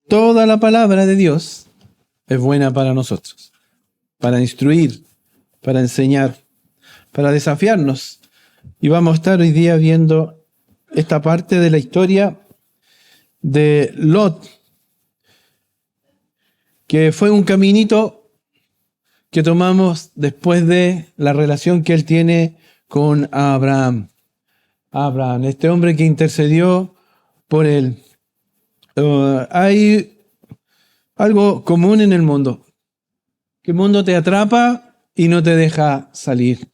Toda la palabra de Dios es buena para nosotros, para instruir, para enseñar, para desafiarnos. Y vamos a estar hoy día viendo esta parte de la historia de Lot, que fue un caminito que tomamos después de la relación que él tiene con Abraham. Abraham, este hombre que intercedió por él. Hay algo común en el mundo, que el mundo te atrapa y no te deja salir.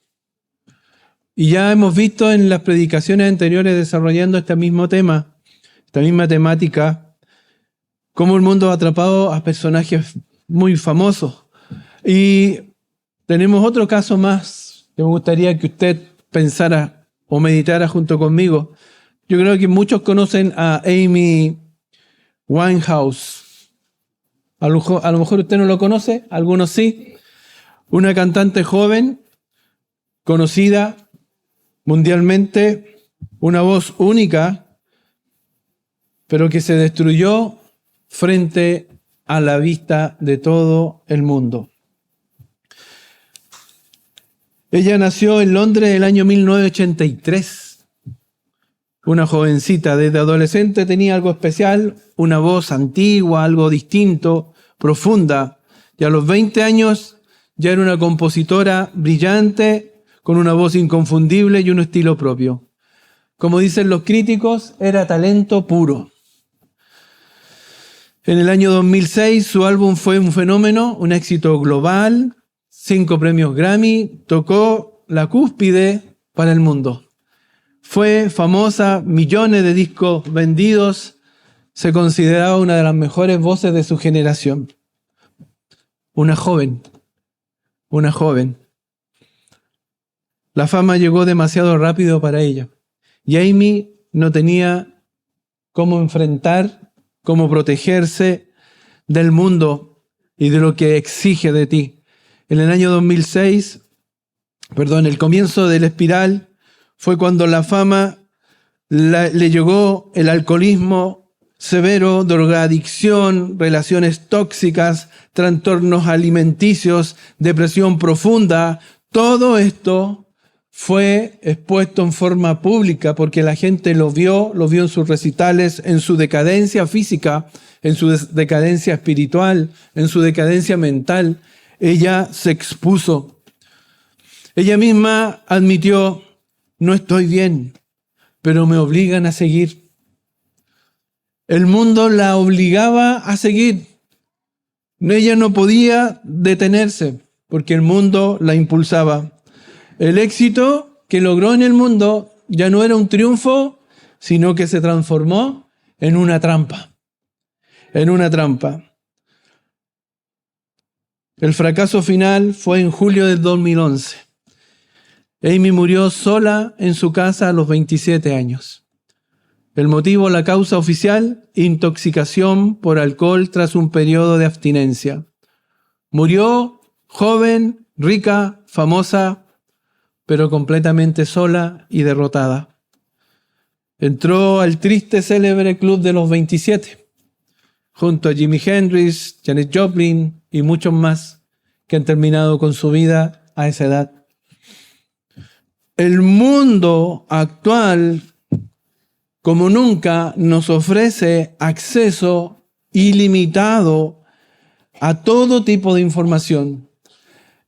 Y ya hemos visto en las predicaciones anteriores desarrollando este mismo tema, esta misma temática, cómo el mundo ha atrapado a personajes muy famosos. Y tenemos otro caso más que me gustaría que usted pensara o meditara junto conmigo. Yo creo que muchos conocen a Amy Winehouse. A lo mejor usted no lo conoce, algunos sí. Una cantante joven, conocida mundialmente, una voz única, pero que se destruyó frente a la vista de todo el mundo. Ella nació en Londres en el año 1983. Una jovencita, desde adolescente tenía algo especial, una voz antigua, algo distinto, profunda. Y a los 20 años ya era una compositora brillante, con una voz inconfundible y un estilo propio. Como dicen los críticos, era talento puro. En el año 2006 su álbum fue un fenómeno, un éxito global, 5 premios Grammy, tocó la cúspide para el mundo. Fue famosa, millones de discos vendidos, se consideraba una de las mejores voces de su generación. Una joven. La fama llegó demasiado rápido para ella. Y Amy no tenía cómo enfrentar, cómo protegerse del mundo y de lo que exige de ti. En el año 2006, el comienzo de la espiral fue cuando la fama le llegó el alcoholismo severo, drogadicción, relaciones tóxicas, trastornos alimenticios, depresión profunda. Todo esto fue expuesto en forma pública porque la gente lo vio en sus recitales, en su decadencia física, en su decadencia espiritual, en su decadencia mental. Ella se expuso. Ella misma admitió: no estoy bien, pero me obligan a seguir. El mundo la obligaba a seguir. Ella no podía detenerse porque el mundo la impulsaba. El éxito que logró en el mundo ya no era un triunfo, sino que se transformó en una trampa. En una trampa. El fracaso final fue en julio del 2011. Amy murió sola en su casa a los 27 años. El motivo, la causa oficial: intoxicación por alcohol tras un periodo de abstinencia. Murió joven, rica, famosa, pero completamente sola y derrotada. Entró al triste célebre club de los 27, junto a Jimi Hendrix, Janis Joplin y muchos más que han terminado con su vida a esa edad. El mundo actual, como nunca, nos ofrece acceso ilimitado a todo tipo de información.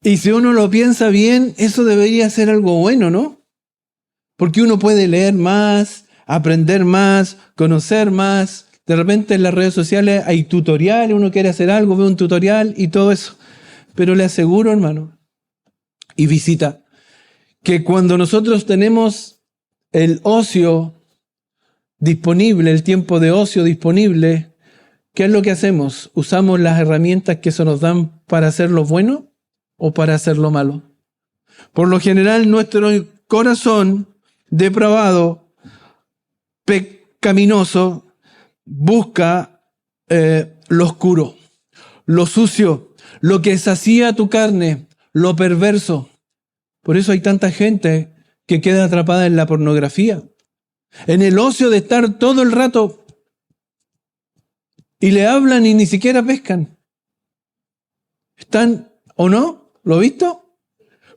Y si uno lo piensa bien, eso debería ser algo bueno, ¿no? Porque uno puede leer más, aprender más, conocer más. De repente en las redes sociales hay tutoriales, uno quiere hacer algo, ve un tutorial y todo eso. Pero le aseguro, hermano, y visita, que cuando nosotros tenemos el ocio disponible, el tiempo de ocio disponible, ¿qué es lo que hacemos? ¿Usamos las herramientas que se nos dan para hacer lo bueno o para hacer lo malo? Por lo general, nuestro corazón depravado, pecaminoso, busca lo oscuro, lo sucio, lo que sacía tu carne, lo perverso. Por eso hay tanta gente que queda atrapada en la pornografía, en el ocio de estar todo el rato y le hablan y ni siquiera pescan. ¿Están o no? ¿Lo he visto?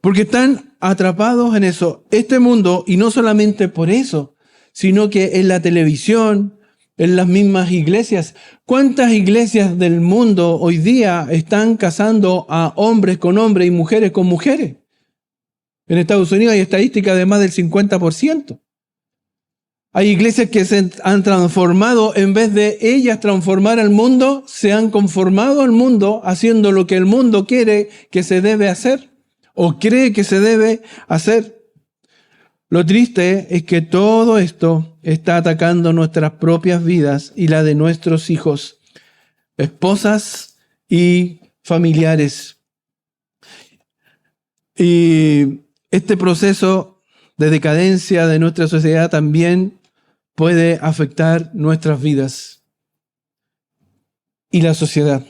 Porque están atrapados en eso. Este mundo, y no solamente por eso, sino que en la televisión, en las mismas iglesias. ¿Cuántas iglesias del mundo hoy día están casando a hombres con hombres y mujeres con mujeres? En Estados Unidos hay estadísticas de más del 50%. Hay iglesias que se han transformado, en vez de ellas transformar al mundo, se han conformado al mundo haciendo lo que el mundo quiere que se debe hacer o cree que se debe hacer. Lo triste es que todo esto está atacando nuestras propias vidas y la de nuestros hijos, esposas y familiares. Y este proceso de decadencia de nuestra sociedad también puede afectar nuestras vidas y la sociedad.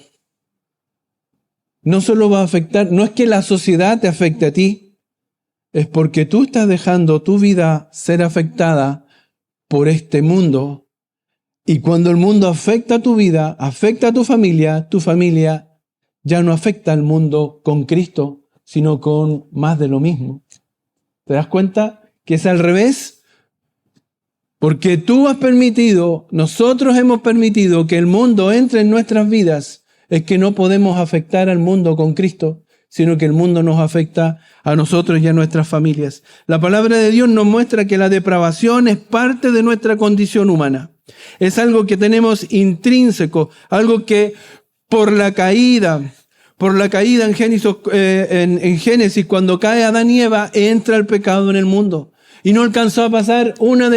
No solo va a afectar, no es que la sociedad te afecte a ti, es porque tú estás dejando tu vida ser afectada por este mundo. Y cuando el mundo afecta a tu vida, afecta a tu familia ya no afecta al mundo con Cristo, sino con más de lo mismo. ¿Te das cuenta que es al revés? Porque tú has permitido, nosotros hemos permitido que el mundo entre en nuestras vidas, es que no podemos afectar al mundo con Cristo, sino que el mundo nos afecta a nosotros y a nuestras familias. La palabra de Dios nos muestra que la depravación es parte de nuestra condición humana. Es algo que tenemos intrínseco, algo que por la caída en Génesis, cuando cae Adán y Eva, entra el pecado en el mundo. Y no alcanzó a pasar una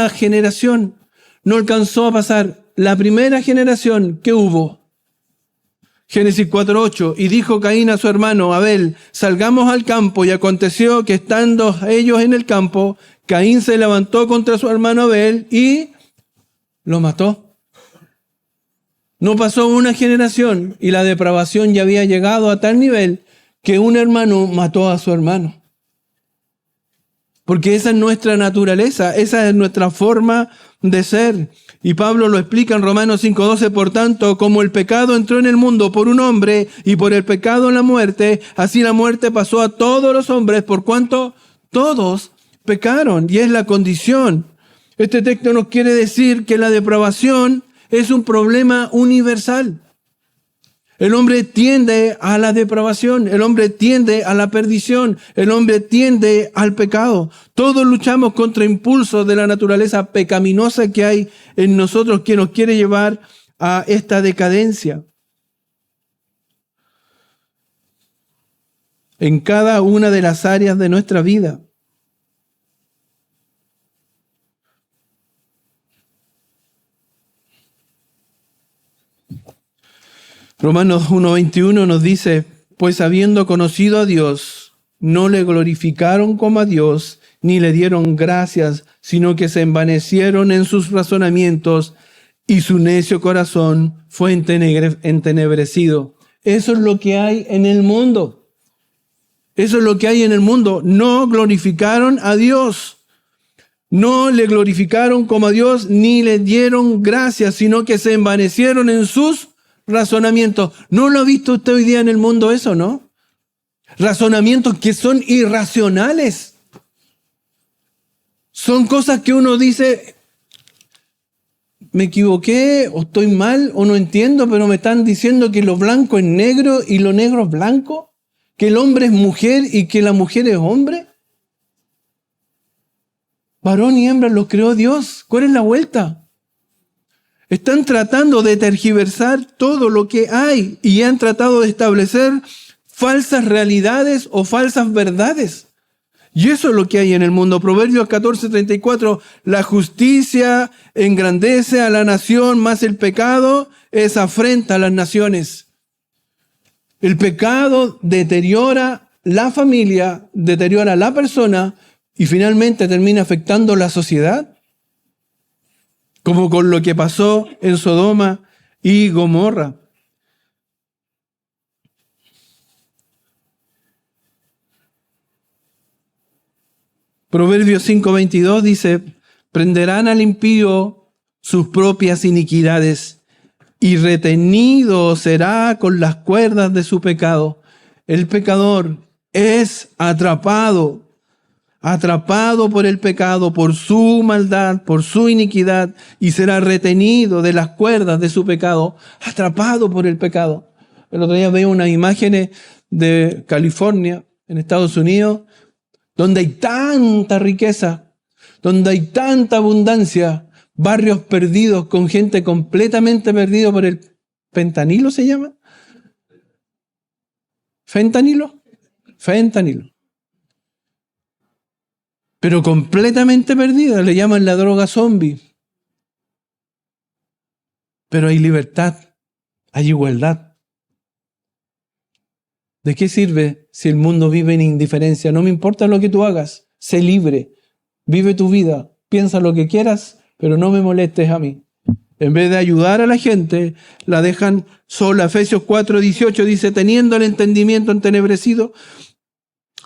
generación. No alcanzó a pasar la primera generación que hubo. Génesis 4:8. Y dijo Caín a su hermano Abel, salgamos al campo. Y aconteció que estando ellos en el campo, Caín se levantó contra su hermano Abel y lo mató. No pasó una generación y la depravación ya había llegado a tal nivel que un hermano mató a su hermano. Porque esa es nuestra naturaleza, esa es nuestra forma de ser. Y Pablo lo explica en Romanos 5:12, por tanto, como el pecado entró en el mundo por un hombre y por el pecado la muerte, así la muerte pasó a todos los hombres por cuanto todos pecaron. Y es la condición. Este texto nos quiere decir que la depravación es un problema universal. El hombre tiende a la depravación, el hombre tiende a la perdición, el hombre tiende al pecado. Todos luchamos contra impulsos de la naturaleza pecaminosa que hay en nosotros que nos quiere llevar a esta decadencia. En cada una de las áreas de nuestra vida. Romanos 1:21 nos dice, pues habiendo conocido a Dios, no le glorificaron como a Dios, ni le dieron gracias, sino que se envanecieron en sus razonamientos y su necio corazón fue entenebrecido. Eso es lo que hay en el mundo. Eso es lo que hay en el mundo. No glorificaron a Dios. No le glorificaron como a Dios, ni le dieron gracias, sino que se envanecieron en sus razonamientos. ¿No lo ha visto usted hoy día en el mundo eso, no? Razonamientos que son irracionales. Son cosas que uno dice, me equivoqué, o estoy mal, o no entiendo, pero me están diciendo que lo blanco es negro y lo negro es blanco, que el hombre es mujer y que la mujer es hombre. Varón y hembra los creó Dios. ¿Cuál es la vuelta? Están tratando de tergiversar todo lo que hay y han tratado de establecer falsas realidades o falsas verdades. Y eso es lo que hay en el mundo. Proverbios 14:34, la justicia engrandece a la nación, mas el pecado es afrenta a las naciones. El pecado deteriora la familia, deteriora a la persona y finalmente termina afectando la sociedad. Como con lo que pasó en Sodoma y Gomorra. Proverbios 5:22 dice, prenderán al impío sus propias iniquidades y retenido será con las cuerdas de su pecado. El pecador es atrapado por el pecado, por su maldad, por su iniquidad, y será retenido de las cuerdas de su pecado, atrapado por el pecado. El otro día veo unas imágenes de California, en Estados Unidos, donde hay tanta riqueza, donde hay tanta abundancia, barrios perdidos con gente completamente perdida por el fentanilo, ¿se llama? ¿Fentanilo? Fentanilo. Pero completamente perdida, le llaman la droga zombie. Pero hay libertad, hay igualdad. ¿De qué sirve si el mundo vive en indiferencia? No me importa lo que tú hagas, sé libre, vive tu vida, piensa lo que quieras, pero no me molestes a mí. En vez de ayudar a la gente, la dejan sola. Efesios 4:18 dice, teniendo el entendimiento entenebrecido,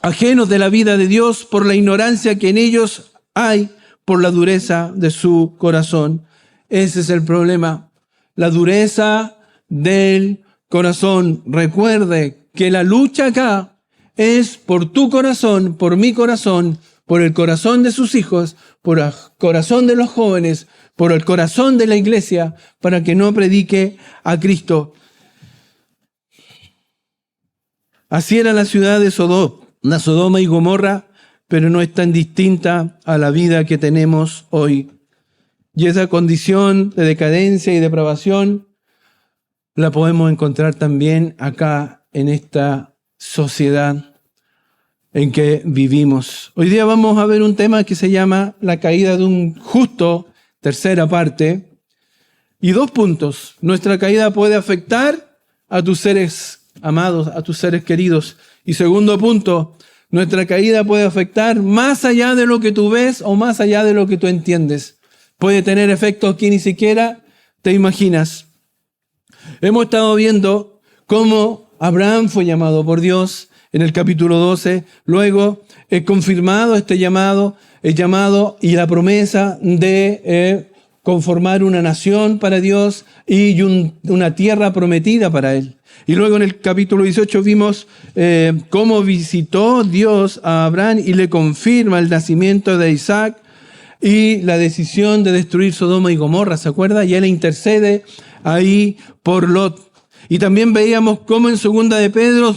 ajenos de la vida de Dios por la ignorancia que en ellos hay, por la dureza de su corazón. Ese es el problema, la dureza del corazón. Recuerde que la lucha acá es por tu corazón, por mi corazón, por el corazón de sus hijos, por el corazón de los jóvenes, por el corazón de la iglesia, para que no predique a Cristo. Así era la ciudad de Sodoma y Gomorra, pero no es tan distinta a la vida que tenemos hoy. Y esa condición de decadencia y depravación la podemos encontrar también acá en esta sociedad en que vivimos. Hoy día vamos a ver un tema que se llama la caída de un justo, tercera parte, y 2 puntos. Nuestra caída puede afectar a tus seres amados, a tus seres queridos. Y segundo punto, nuestra caída puede afectar más allá de lo que tú ves o más allá de lo que tú entiendes. Puede tener efectos que ni siquiera te imaginas. Hemos estado viendo cómo Abraham fue llamado por Dios en el capítulo 12. Luego es confirmado este llamado, el llamado y la promesa de conformar una nación para Dios y una tierra prometida para él. Y luego en el capítulo 18 vimos cómo visitó Dios a Abraham y le confirma el nacimiento de Isaac y la decisión de destruir Sodoma y Gomorra, ¿se acuerda? Y él intercede ahí por Lot. Y también veíamos cómo en 2 de Pedro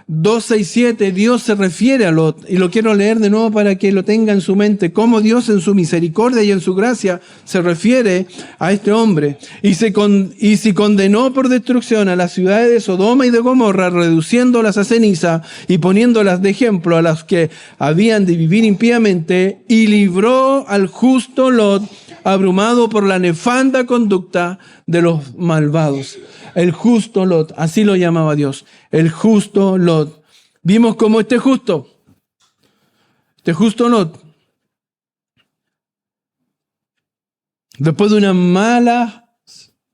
2:6-7 Dios se refiere a Lot, y lo quiero leer de nuevo para que lo tenga en su mente, cómo Dios en su misericordia y en su gracia se refiere a este hombre. Y si condenó por destrucción a las ciudades de Sodoma y de Gomorra, reduciéndolas a ceniza y poniéndolas de ejemplo a las que habían de vivir impíamente, y libró al justo Lot, abrumado por la nefanda conducta de los malvados. El justo Lot, así lo llamaba Dios, el justo Lot. Vimos cómo este justo Lot, después de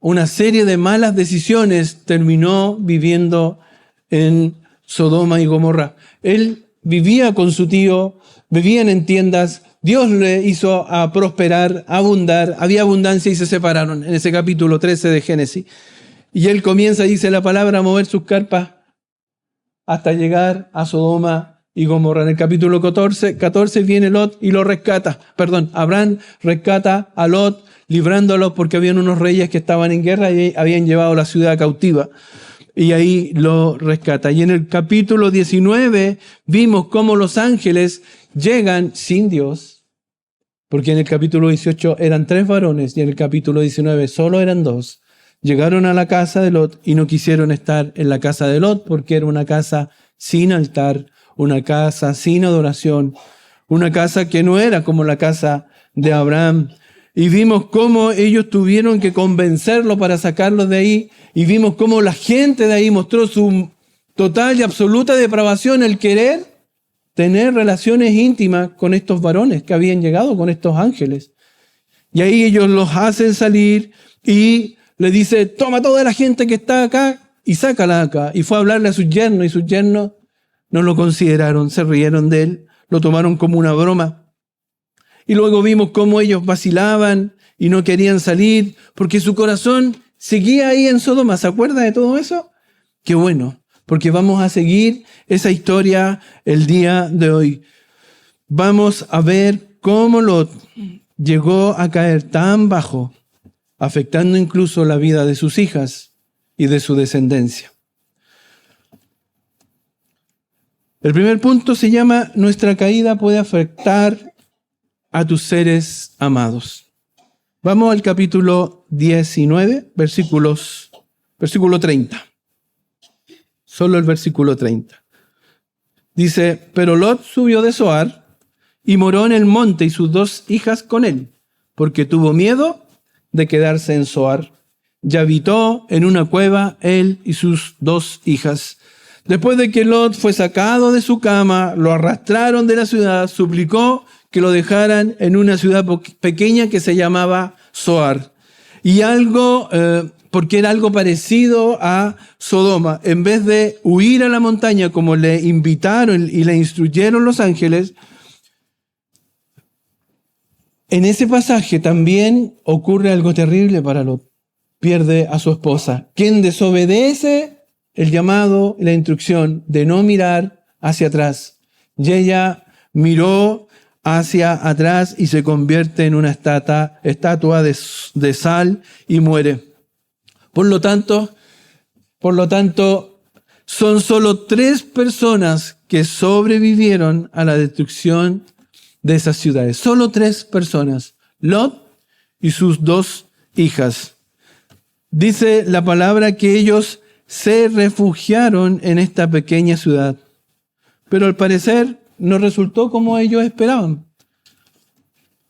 una serie de malas decisiones, terminó viviendo en Sodoma y Gomorra. Él vivía con su tío, vivían en tiendas. Dios le hizo a prosperar, a abundar, había abundancia y se separaron en ese capítulo 13 de Génesis. Y él comienza, dice la palabra, a mover sus carpas hasta llegar a Sodoma y Gomorra. En el capítulo 14 viene Lot y lo rescata. Abraham rescata a Lot, librándolo porque habían unos reyes que estaban en guerra y habían llevado la ciudad cautiva. Y ahí lo rescata. Y en el capítulo 19 vimos cómo los ángeles llegan sin Dios, porque en el capítulo 18 eran 3 varones y en el capítulo 19 solo eran 2. Llegaron a la casa de Lot y no quisieron estar en la casa de Lot porque era una casa sin altar, una casa sin adoración, una casa que no era como la casa de Abraham. Y vimos cómo ellos tuvieron que convencerlo para sacarlos de ahí. Y vimos cómo la gente de ahí mostró su total y absoluta depravación, el querer tener relaciones íntimas con estos varones que habían llegado, con estos ángeles. Y ahí ellos los hacen salir y le dice, toma toda la gente que está acá y sácala de acá. Y fue a hablarle a sus yernos y sus yernos no lo consideraron, se rieron de él, lo tomaron como una broma. Y luego vimos cómo ellos vacilaban y no querían salir porque su corazón seguía ahí en Sodoma. ¿Se acuerda de todo eso? Qué bueno, porque vamos a seguir esa historia el día de hoy. Vamos a ver cómo Lot llegó a caer tan bajo, afectando incluso la vida de sus hijas y de su descendencia. El primer punto se llama: nuestra caída puede afectar a tus seres amados. Vamos al capítulo 19, versículo 30. Solo el versículo 30. Dice: pero Lot subió de Zoar y moró en el monte y sus 2 hijas con él, porque tuvo miedo de quedarse en Zoar. Y habitó en una cueva él y sus 2 hijas. Después de que Lot fue sacado de su cama, lo arrastraron de la ciudad, suplicó que lo dejaran en una ciudad pequeña que se llamaba Zoar. Y porque era algo parecido a Sodoma. En vez de huir a la montaña como le invitaron y le instruyeron los ángeles, en ese pasaje también ocurre algo terrible para Lot. Pierde a su esposa, quien desobedece el llamado y la instrucción de no mirar hacia atrás. Y ella miró hacia atrás y se convierte en una estatua de sal y muere. Por lo tanto, son solo 3 personas que sobrevivieron a la destrucción de esas ciudades. Solo 3 personas. Lot y sus 2 hijas. Dice la palabra que ellos se refugiaron en esta pequeña ciudad. Pero al parecer no resultó como ellos esperaban.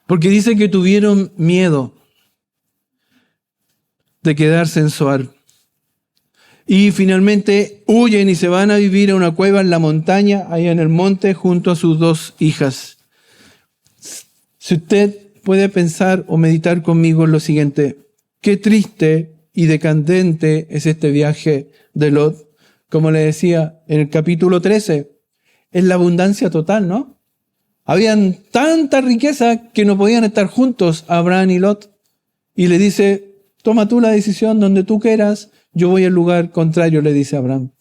Porque dice que tuvieron miedo de quedarse en Zoar. Y finalmente huyen y se van a vivir a una cueva en la montaña, ahí en el monte, junto a sus 2 hijas. Si usted puede pensar o meditar conmigo en lo siguiente: qué triste y decadente es este viaje de Lot. Como le decía en el capítulo 13, es la abundancia total, ¿no? Habían tanta riqueza que no podían estar juntos Abraham y Lot. Y le dice: toma tú la decisión donde tú quieras, yo voy al lugar contrario, le dice Abraham.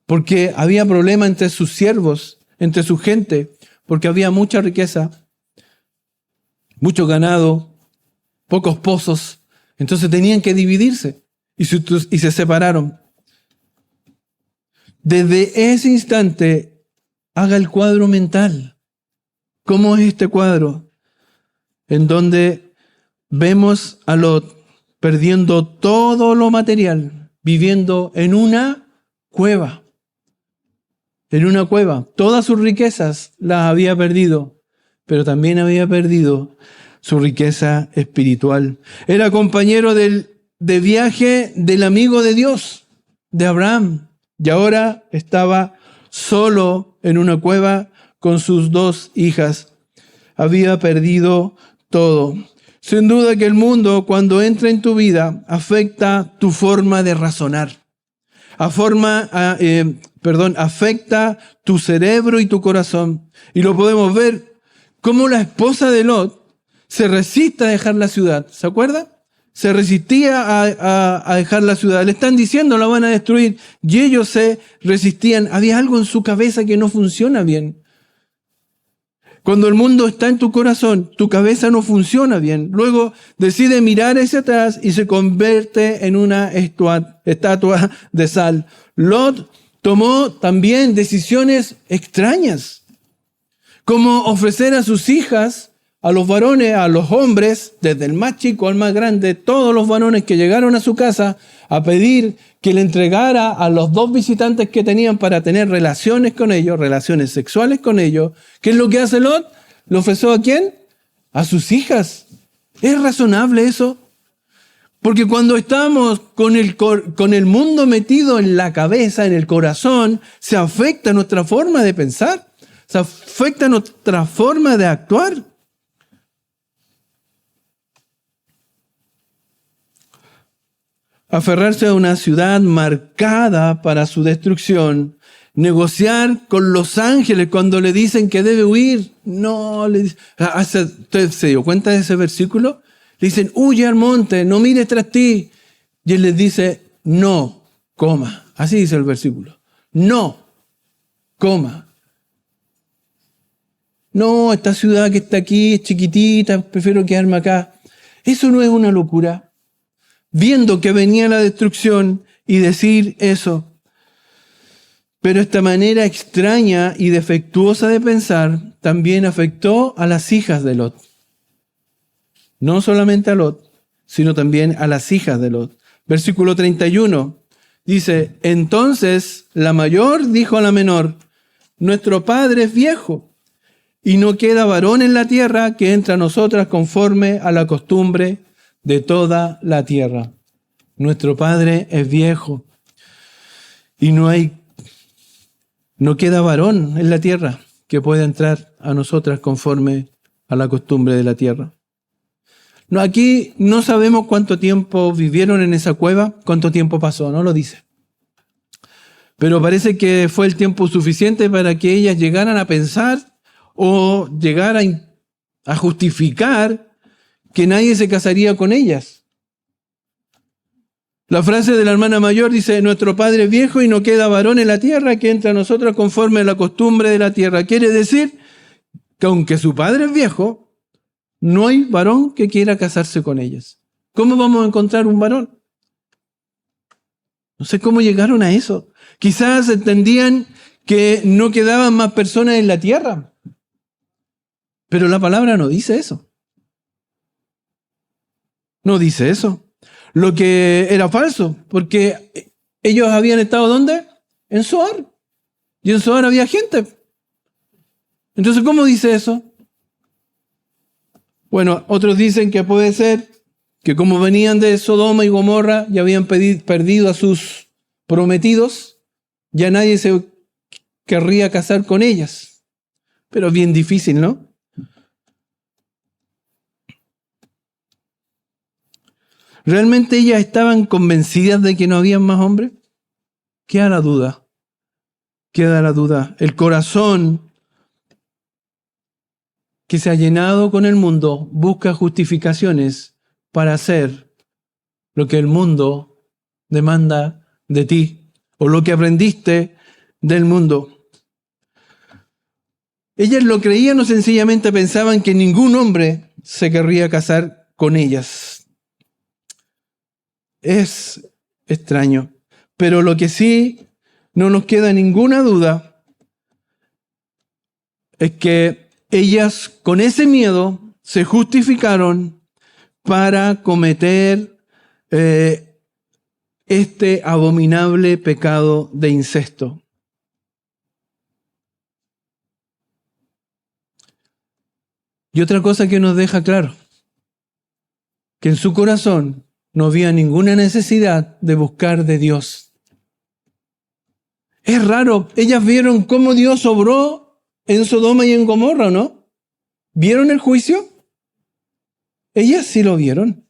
Porque había problema entre sus siervos, entre su gente, porque había mucha riqueza, mucho ganado, pocos pozos. Entonces tenían que dividirse y se separaron. Desde ese instante, haga el cuadro mental. ¿Cómo es este cuadro? En donde vemos a Lot perdiendo todo lo material, viviendo en una cueva. En una cueva. Todas sus riquezas las había perdido, pero también había perdido su riqueza espiritual. Era compañero de viaje del amigo de Dios, de Abraham, y ahora estaba solo en una cueva con sus 2 hijas. Había perdido todo. Sin duda que el mundo, cuando entra en tu vida, afecta tu forma de razonar. Afecta tu cerebro y tu corazón. Y lo podemos ver como la esposa de Lot se resiste a dejar la ciudad. ¿Se acuerda? Se resistía a dejar la ciudad. Le están diciendo la van a destruir. Y ellos se resistían. Había algo en su cabeza que no funciona bien. Cuando el mundo está en tu corazón, tu cabeza no funciona bien. Luego decide mirar hacia atrás y se convierte en una estatua de sal. Lot tomó también decisiones extrañas, como ofrecer a sus hijas, a los varones, a los hombres, desde el más chico al más grande, todos los varones que llegaron a su casa a pedir que le entregara a los 2 visitantes que tenían para tener relaciones con ellos, relaciones sexuales con ellos. ¿Qué es lo que hace Lot? ¿Lo ofreció a quién? A sus hijas. ¿Es razonable eso? Porque cuando estamos con el mundo metido en la cabeza, en el corazón, se afecta nuestra forma de pensar, se afecta nuestra forma de actuar. Aferrarse a una ciudad marcada para su destrucción, negociar con los ángeles cuando le dicen que debe huir. No, le dice, ¿usted se dio cuenta de ese versículo? Le dicen: huye al monte, no mires tras ti. Y Él les dice, no coma. Así dice el versículo. No coma. No, esta ciudad que está aquí es chiquitita, prefiero quedarme acá. Eso no es una locura. Viendo que venía la destrucción y decir eso. Pero esta manera extraña y defectuosa de pensar también afectó a las hijas de Lot. No solamente a Lot, sino también a las hijas de Lot. Versículo 31 dice, entonces la mayor dijo a la menor, nuestro padre es viejo y no queda varón en la tierra que entre a nosotras conforme a la costumbre de toda la tierra. Nuestro padre es viejo y no queda varón en la tierra que pueda entrar a nosotras conforme a la costumbre de la tierra. No, aquí no sabemos cuánto tiempo vivieron en esa cueva, cuánto tiempo pasó, no lo dice. Pero parece que fue el tiempo suficiente para que ellas llegaran a pensar o llegar a justificar que nadie se casaría con ellas. La frase de la hermana mayor dice, nuestro padre es viejo y no queda varón en la tierra que entre a nosotros conforme a la costumbre de la tierra. Quiere decir que aunque su padre es viejo, no hay varón que quiera casarse con ellas. ¿Cómo vamos a encontrar un varón? No sé cómo llegaron a eso. Quizás entendían que no quedaban más personas en la tierra. Pero la palabra no dice eso. No dice eso. Lo que era falso, porque ellos habían estado ¿dónde? En Zoar. Y en Zoar había gente. Entonces, ¿cómo dice eso? Bueno, otros dicen que puede ser que como venían de Sodoma y Gomorra y habían perdido a sus prometidos, ya nadie se querría casar con ellas. Pero es bien difícil, ¿no? ¿Realmente ellas estaban convencidas de que no había más hombres? Queda la duda. Queda la duda. El corazón que se ha llenado con el mundo busca justificaciones para hacer lo que el mundo demanda de ti o lo que aprendiste del mundo. Ellas lo creían o sencillamente pensaban que ningún hombre se querría casar con ellas. Es extraño, pero lo que sí no nos queda ninguna duda es que ellas con ese miedo se justificaron para cometer este abominable pecado de incesto. Y otra cosa que nos deja claro, que en su corazón no había ninguna necesidad de buscar de Dios. Es raro, ellas vieron cómo Dios obró en Sodoma y en Gomorra, ¿no? ¿Vieron el juicio? Ellas sí lo vieron.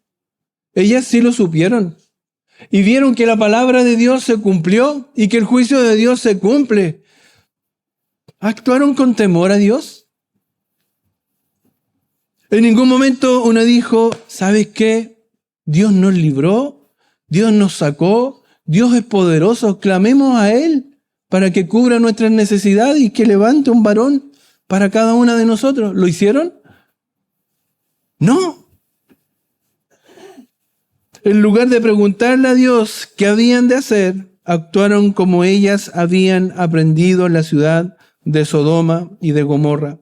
Ellas sí lo supieron. Y vieron que la palabra de Dios se cumplió y que el juicio de Dios se cumple. ¿Actuaron con temor a Dios? En ningún momento una dijo, ¿sabes qué? Dios nos libró, Dios nos sacó, Dios es poderoso, clamemos a Él para que cubra nuestras necesidades y que levante un varón para cada una de nosotros. ¿Lo hicieron? No. En lugar de preguntarle a Dios qué habían de hacer, actuaron como ellas habían aprendido en la ciudad de Sodoma y de Gomorra.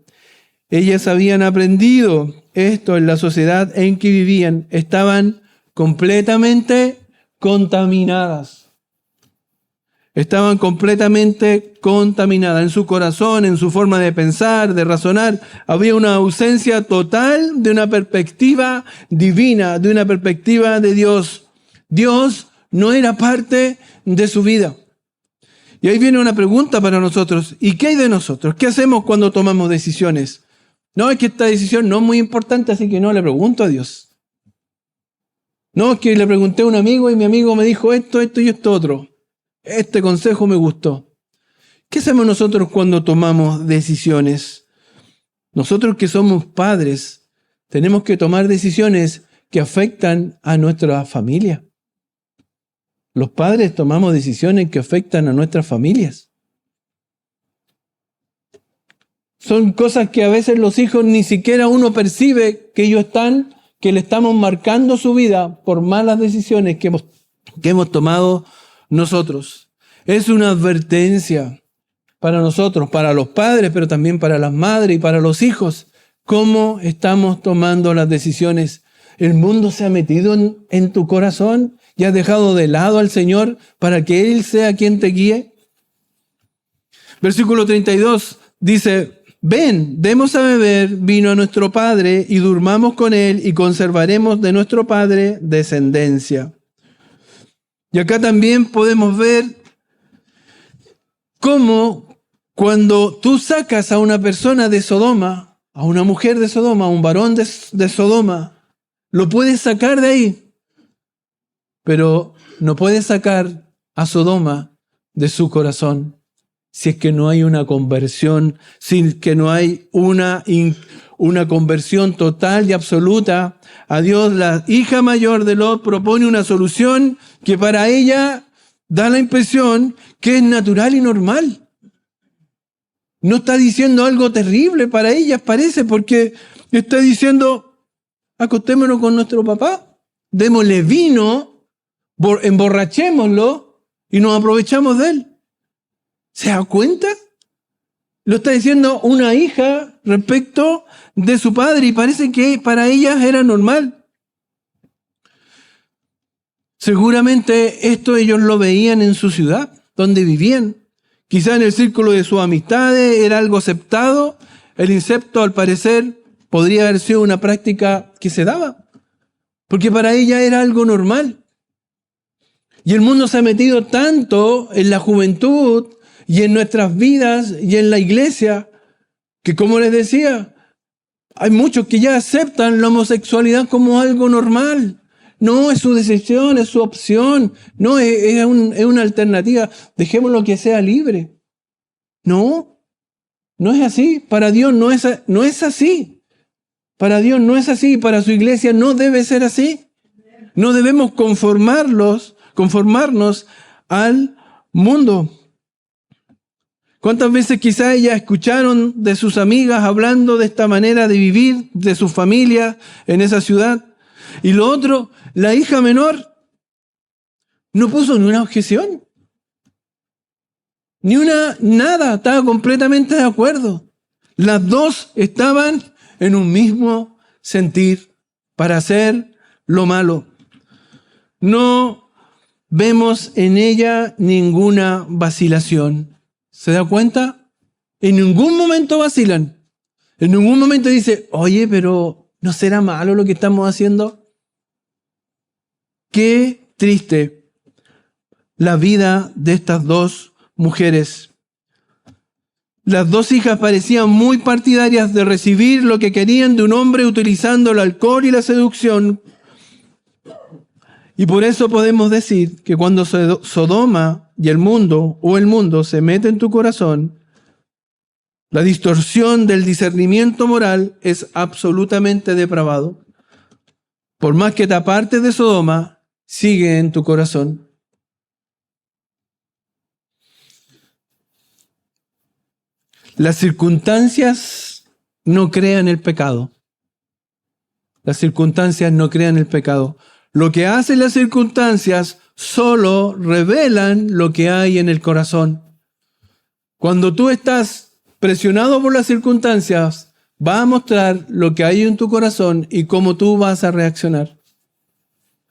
Ellas habían aprendido esto en la sociedad en que vivían. Estaban completamente contaminadas. Estaban completamente contaminadas en su corazón, en su forma de pensar, de razonar. Había una ausencia total de una perspectiva divina, de una perspectiva de Dios. Dios no era parte de su vida. Y ahí viene una pregunta para nosotros. ¿Y qué hay de nosotros? ¿Qué hacemos cuando tomamos decisiones? No, es que esta decisión no es muy importante, así que no le pregunto a Dios. No, es que le pregunté a un amigo y mi amigo me dijo esto y esto otro. Este consejo me gustó. ¿Qué hacemos nosotros cuando tomamos decisiones? Nosotros que somos padres, tenemos que tomar decisiones que afectan a nuestra familia. Los padres tomamos decisiones que afectan a nuestras familias. Son cosas que a veces los hijos ni siquiera uno percibe que le estamos marcando su vida por malas decisiones que hemos tomado nosotros. Es una advertencia para nosotros, para los padres, pero también para las madres y para los hijos. ¿Cómo estamos tomando las decisiones? ¿El mundo se ha metido en tu corazón y has dejado de lado al Señor para que Él sea quien te guíe? Versículo 32 dice: ven, demos a beber vino a nuestro padre y durmamos con él y conservaremos de nuestro padre descendencia. Y acá también podemos ver cómo cuando tú sacas a una persona de Sodoma, a una mujer de Sodoma, a un varón de Sodoma, lo puedes sacar de ahí, pero no puedes sacar a Sodoma de su corazón. Si es que no hay una conversión, si es que no hay una conversión total y absoluta a Dios, la hija mayor de Lot propone una solución que para ella da la impresión que es natural y normal. No está diciendo algo terrible para ella, parece, porque está diciendo: acostémonos con nuestro papá, démosle vino, emborrachémoslo y nos aprovechamos de él. ¿Se da cuenta? Lo está diciendo una hija respecto de su padre y parece que para ellas era normal. Seguramente esto ellos lo veían en su ciudad, donde vivían. Quizá en el círculo de sus amistades era algo aceptado. El incesto, al parecer, podría haber sido una práctica que se daba, porque para ella era algo normal. Y el mundo se ha metido tanto en la juventud y en nuestras vidas y en la iglesia, que como les decía, hay muchos que ya aceptan la homosexualidad como algo normal. No es su decisión, es su opción, no es una alternativa. Dejémoslo que sea libre. No es así. Para Dios no es así. Para Dios no es así. Para su iglesia no debe ser así. No debemos conformarnos al mundo. ¿Cuántas veces quizá ellas escucharon de sus amigas hablando de esta manera de vivir, de su familia en esa ciudad? Y lo otro, la hija menor no puso ni una objeción. Nada, estaba completamente de acuerdo. Las dos estaban en un mismo sentir para hacer lo malo. No vemos en ella ninguna vacilación. ¿Se da cuenta? En ningún momento vacilan. En ningún momento dice: oye, pero ¿no será malo lo que estamos haciendo? Qué triste la vida de estas dos mujeres. Las dos hijas parecían muy partidarias de recibir lo que querían de un hombre utilizando el alcohol y la seducción. Y por eso podemos decir que cuando Sodoma y el mundo se mete en tu corazón, la distorsión del discernimiento moral es absolutamente depravado. Por más que te apartes de Sodoma, sigue en tu corazón. Las circunstancias no crean el pecado. Las circunstancias no crean el pecado. Lo que hacen las circunstancias solo revelan lo que hay en el corazón. Cuando tú estás presionado por las circunstancias, va a mostrar lo que hay en tu corazón y cómo tú vas a reaccionar.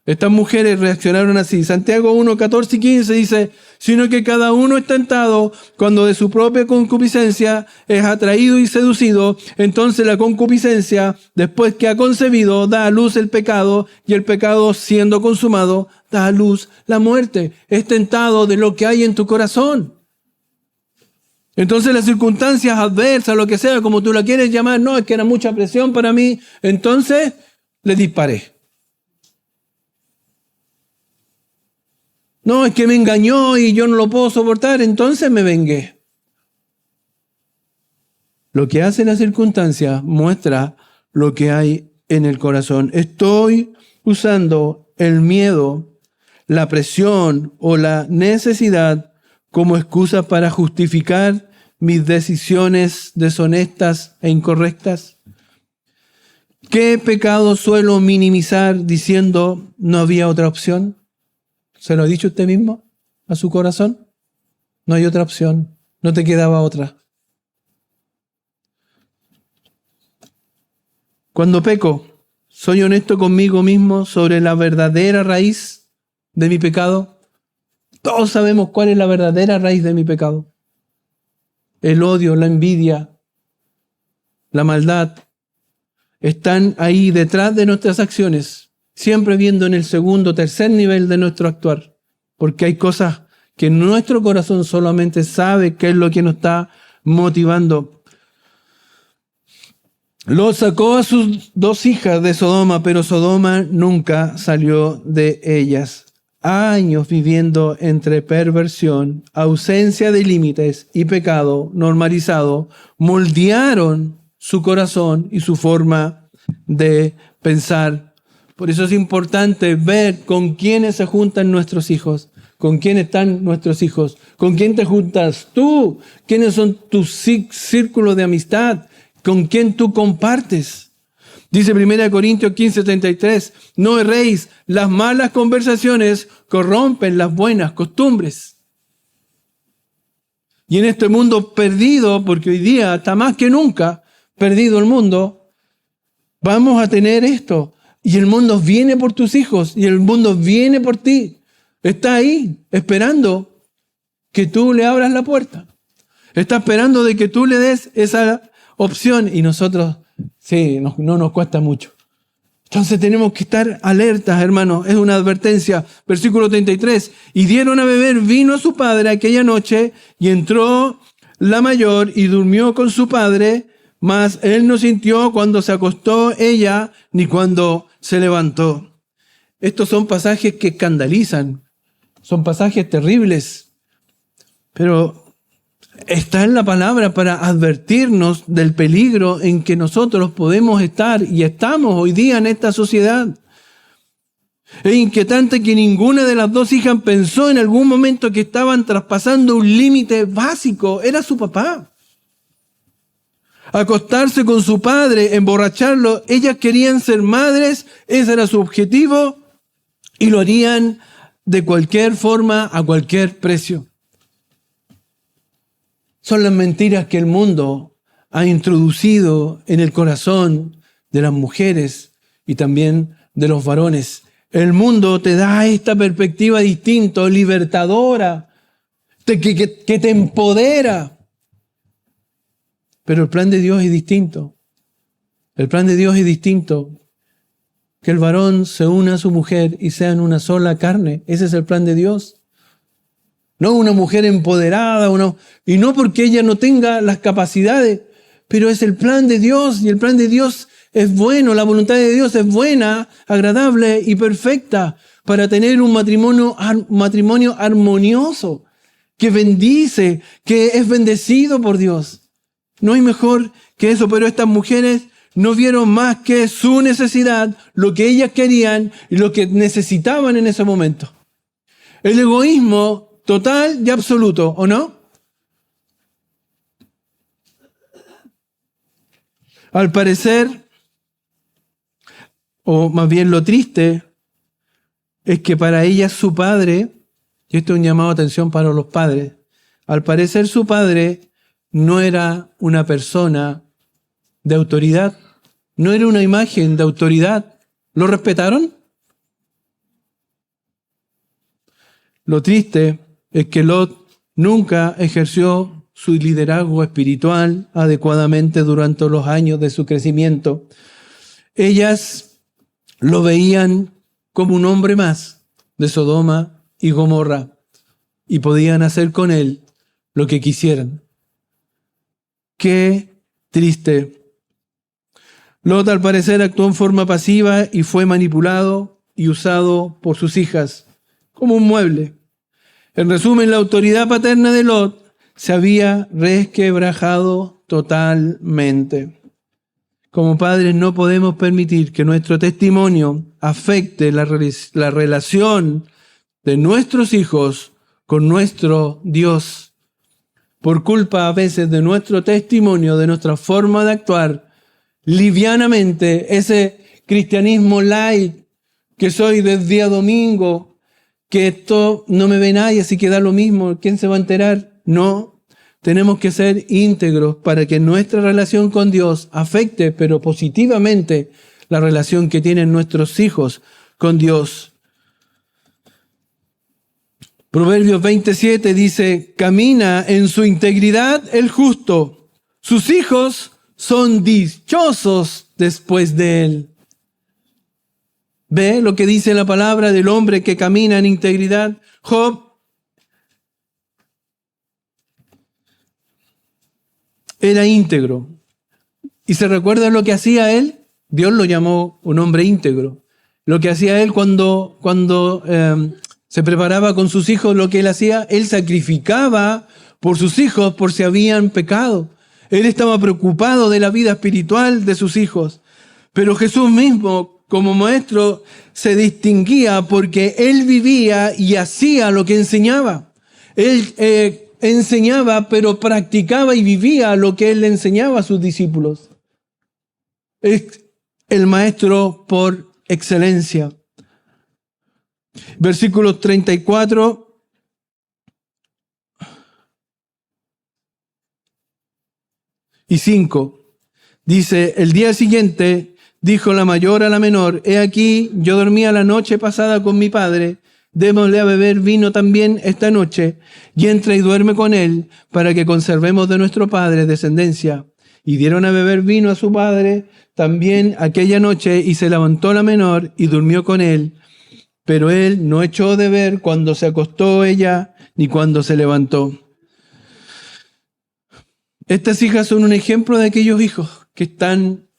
Estas mujeres reaccionaron así. Santiago 1, 14 y 15 dice: sino que cada uno es tentado cuando de su propia concupiscencia es atraído y seducido. Entonces la concupiscencia, después que ha concebido, da a luz el pecado, y el pecado, siendo consumado, da a luz la muerte. Es tentado de lo que hay en tu corazón. Entonces las circunstancias adversas, lo que sea, como tú la quieres llamar, no, es que era mucha presión para mí, entonces le disparé. No, es que me engañó y yo no lo puedo soportar, entonces me vengué. Lo que hace la circunstancia muestra lo que hay en el corazón. Estoy usando el miedo, la presión o la necesidad como excusas para justificar mis decisiones deshonestas e incorrectas? ¿Qué pecado suelo minimizar diciendo no había otra opción? ¿Se lo ha dicho usted mismo a su corazón? No hay otra opción, no te quedaba otra. Cuando peco, ¿soy honesto conmigo mismo sobre la verdadera raíz de mi pecado? Todos sabemos cuál es la verdadera raíz de mi pecado. El odio, la envidia, la maldad, están ahí detrás de nuestras acciones, siempre viendo en el segundo, tercer nivel de nuestro actuar, porque hay cosas que nuestro corazón solamente sabe qué es lo que nos está motivando. Lot sacó a sus 2 hijas de Sodoma, pero Sodoma nunca salió de ellas. Años viviendo entre perversión, ausencia de límites y pecado normalizado, moldearon su corazón y su forma de pensar. Por eso es importante ver con quiénes se juntan nuestros hijos, con quién están nuestros hijos, con quién te juntas tú, quiénes son tus círculos de amistad, con quién tú compartes. Dice 1 Corintios 15:33, no erréis, las malas conversaciones corrompen las buenas costumbres. Y en este mundo perdido, porque hoy día está más que nunca perdido el mundo, vamos a tener esto. Y el mundo viene por tus hijos, y el mundo viene por ti. Está ahí, esperando que tú le abras la puerta. Está esperando de que tú le des esa opción, y nosotros, sí, no nos cuesta mucho. Entonces tenemos que estar alertas, hermanos. Es una advertencia. Versículo 33. Y dieron a beber vino a su padre aquella noche, y entró la mayor y durmió con su padre, mas él no sintió cuando se acostó ella, ni cuando se levantó. Estos son pasajes que escandalizan. Son pasajes terribles. Pero está en la palabra para advertirnos del peligro en que nosotros podemos estar y estamos hoy día en esta sociedad. Es inquietante que ninguna de las 2 hijas pensó en algún momento que estaban traspasando un límite básico. Era su papá. Acostarse con su padre, emborracharlo. Ellas querían ser madres, ese era su objetivo, y lo harían de cualquier forma, a cualquier precio. Son las mentiras que el mundo ha introducido en el corazón de las mujeres y también de los varones. El mundo te da esta perspectiva distinta, libertadora, que te empodera. Pero el plan de Dios es distinto. El plan de Dios es distinto. Que el varón se una a su mujer y sean una sola carne. Ese es el plan de Dios. No una mujer empoderada, y no porque ella no tenga las capacidades, pero es el plan de Dios, y el plan de Dios es bueno, la voluntad de Dios es buena, agradable y perfecta para tener un matrimonio armonioso, que bendice, que es bendecido por Dios. No hay mejor que eso, pero estas mujeres no vieron más que su necesidad, lo que ellas querían y lo que necesitaban en ese momento. El egoísmo total y absoluto, ¿o no? Al parecer, o más bien lo triste, es que para ella su padre, y esto es un llamado de atención para los padres, al parecer su padre no era una persona de autoridad, no era una imagen de autoridad. ¿Lo respetaron? Lo triste es que Lot nunca ejerció su liderazgo espiritual adecuadamente durante los años de su crecimiento. Ellas lo veían como un hombre más de Sodoma y Gomorra y podían hacer con él lo que quisieran. Qué triste. Lot al parecer actuó en forma pasiva y fue manipulado y usado por sus hijas como un mueble. En resumen, la autoridad paterna de Lot se había resquebrajado totalmente. Como padres no podemos permitir que nuestro testimonio afecte la relación de nuestros hijos con nuestro Dios. Por culpa a veces de nuestro testimonio, de nuestra forma de actuar, livianamente, ese cristianismo light que soy del día domingo, que esto no me ve nadie, así que da lo mismo, ¿quién se va a enterar? No, tenemos que ser íntegros para que nuestra relación con Dios afecte, pero positivamente, la relación que tienen nuestros hijos con Dios. Proverbios 27 dice, camina en su integridad el justo, sus hijos son dichosos después de él. ¿Ve lo que dice la palabra del hombre que camina en integridad? Job era íntegro. ¿Y se recuerda lo que hacía él? Dios lo llamó un hombre íntegro. Lo que hacía él cuando se preparaba con sus hijos, lo que él hacía, él sacrificaba por sus hijos por si habían pecado. Él estaba preocupado de la vida espiritual de sus hijos. Pero Jesús mismo, como maestro, se distinguía porque él vivía y hacía lo que enseñaba. Él enseñaba, pero practicaba y vivía lo que él le enseñaba a sus discípulos. Es el maestro por excelencia. Versículos 34 y 5. Dice, el día siguiente dijo la mayor a la menor, he aquí, yo dormía la noche pasada con mi padre, démosle a beber vino también esta noche, y entra y duerme con él, para que conservemos de nuestro padre descendencia. Y dieron a beber vino a su padre también aquella noche, y se levantó la menor y durmió con él. Pero él no echó de ver cuando se acostó ella, ni cuando se levantó. Estas hijas son un ejemplo de aquellos hijos que están